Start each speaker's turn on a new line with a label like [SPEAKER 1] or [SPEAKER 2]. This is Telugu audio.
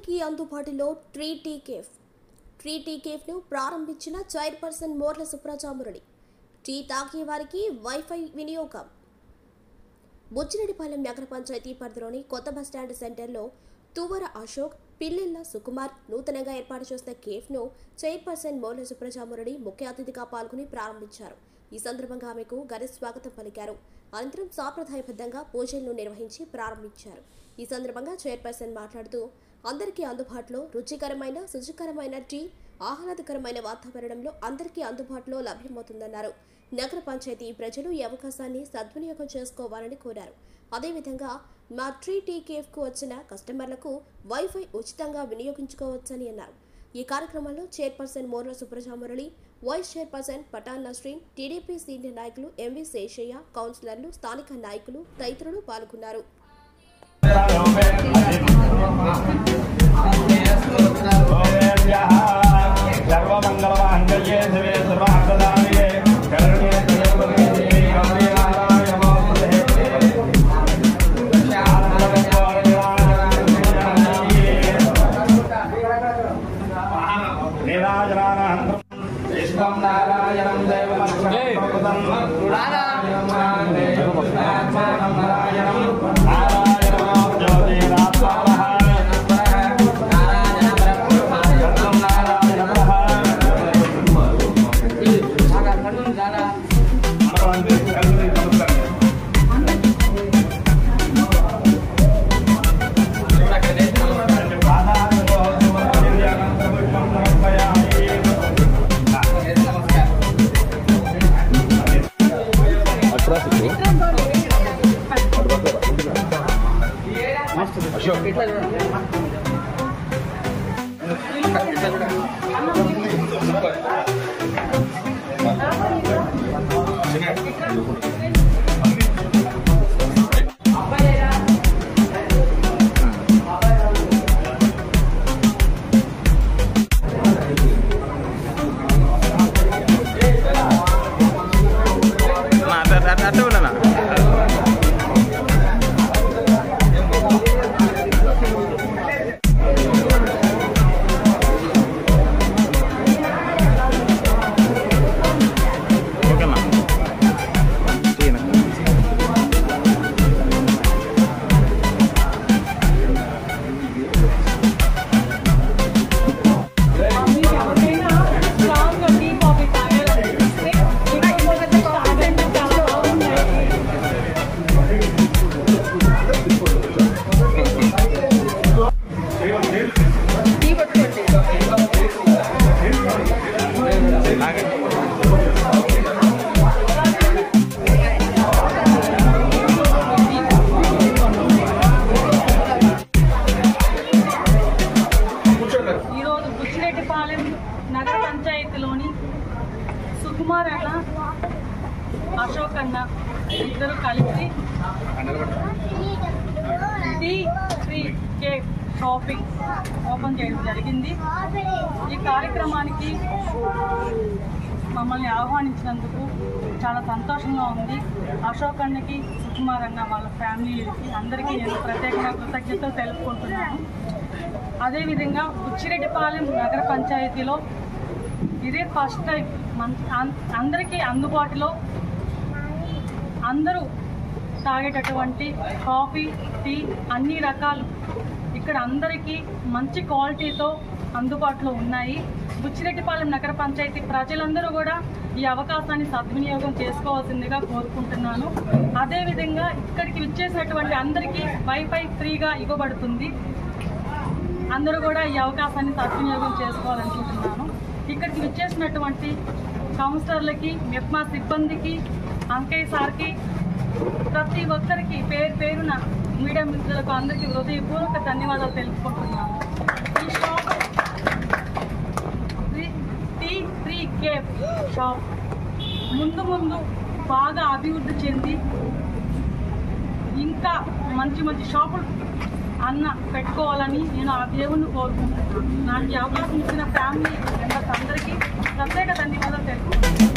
[SPEAKER 1] అందరికీ అందుబాటులో ట్రీ టీ కేఫ్ను ప్రారంభించిన చైర్పర్సన్ మోర్ల సుప్రజామురళి. టీ తాగే వారికి వైఫై వినియోగం. బుచ్చిరెడ్డిపాలెం నగర పంచాయతీ పరిధిలోని కొత్త బస్టాండ్ సెంటర్లో తువర అశోక్, పిల్లెల్ల సుకుమార్ నూతనంగా ఏర్పాటు చేసిన కేఫ్ను చైర్పర్సన్ మోర్ల సుప్రజామురళి ముఖ్య అతిథిగా పాల్గొని ప్రారంభించారు. ఈ సందర్భంగా ఆమెకు ఘన స్వాగతం పలికారు. అనంతరం సాంప్రదాయబద్ధంగా పూజలను నిర్వహించి ప్రారంభించారు. ఈ సందర్భంగా చైర్పర్సన్ మాట్లాడుతూ అందరికీ అందుబాటులో రుచికరమైన, శుచికరమైన టీ ఆహ్లాదకరమైన వాతావరణంలో అందరికీ అందుబాటులో లభ్యమవుతుందన్నారు. నగర పంచాయతీ ప్రజలు ఈ అవకాశాన్ని సద్వినియోగం చేసుకోవాలని కోరారు. అదేవిధంగా మా టీ కేఫ్కు వచ్చిన కస్టమర్లకు వైఫై ఉచితంగా వినియోగించుకోవచ్చని అన్నారు. ఈ కార్యక్రమంలో chairperson Morla Supraja Murali, vice chairperson Pathan Nasreen, TDP senior నాయకులు ఎంవి శేషయ్య, కౌన్సిలర్లు, స్థానిక నాయకులు తదితరులు పాల్గొన్నారు.
[SPEAKER 2] నగర పంచాయతీలోని సుకుమార్ అన్న, అశోక్ అన్న ఇద్దరు కలిసి టీ కేఫ్ షాపింగ్ ఓపెన్ చేయడం జరిగింది. ఈ కార్యక్రమానికి మమ్మల్ని ఆహ్వానించినందుకు చాలా సంతోషంగా ఉంది. అశోక్ అన్నకి, సుకుమార్ అన్న వాళ్ళ ఫ్యామిలీకి అందరికీ నేను ప్రత్యేకంగా కృతజ్ఞతలు తెలుపుకుంటున్నాను. అదేవిధంగా బుచ్చిరెడ్డిపాలెం నగర పంచాయతీలో ఇదే ఫస్ట్ టైం అందరికీ అందుబాటులో అందరూ తాగేటటువంటి కాఫీ, టీ అన్ని రకాలు ఇక్కడ అందరికీ మంచి క్వాలిటీతో అందుబాటులో ఉన్నాయి. బుచ్చిరెడ్డిపాలెం నగర పంచాయతీ ప్రజలందరూ కూడా ఈ అవకాశాన్ని సద్వినియోగం చేసుకోవాల్సిందిగా కోరుకుంటున్నాను. అదేవిధంగా ఇక్కడికి విచ్చేసినటువంటి అందరికీ వైఫై ఫ్రీగా ఇవ్వబడుతుంది. అందరూ కూడా ఈ అవకాశాన్ని సద్వినియోగం చేసుకోవాలనుకుంటున్నాను. ఇక్కడికి విచ్చేసినటువంటి కౌన్సిలర్లకి, మెప్మా సిబ్బందికి, అంకయ్య సార్కి, ప్రతి ఒక్కరికి పేరు పేరున మీడియా మిత్రులకు అందరికీ హృదయపూర్వక ధన్యవాదాలు తెలుపుకుంటున్నాను. ఈ షాప్ టీ కేఫ్ షాప్ ముందు బాగా అభివృద్ధి చెంది ఇంకా మంచి షాపులు అన్న పెట్టుకోవాలని నేను ఆ దేవుణ్ణి కోరుకుంటున్నాను. నాకు ఈ అవకాశం ఇచ్చిన ఫ్యామిలీ మెంబర్స్ అందరికీ ప్రత్యేక ధన్యవాదాలు తెలుపుకుంటున్నాను.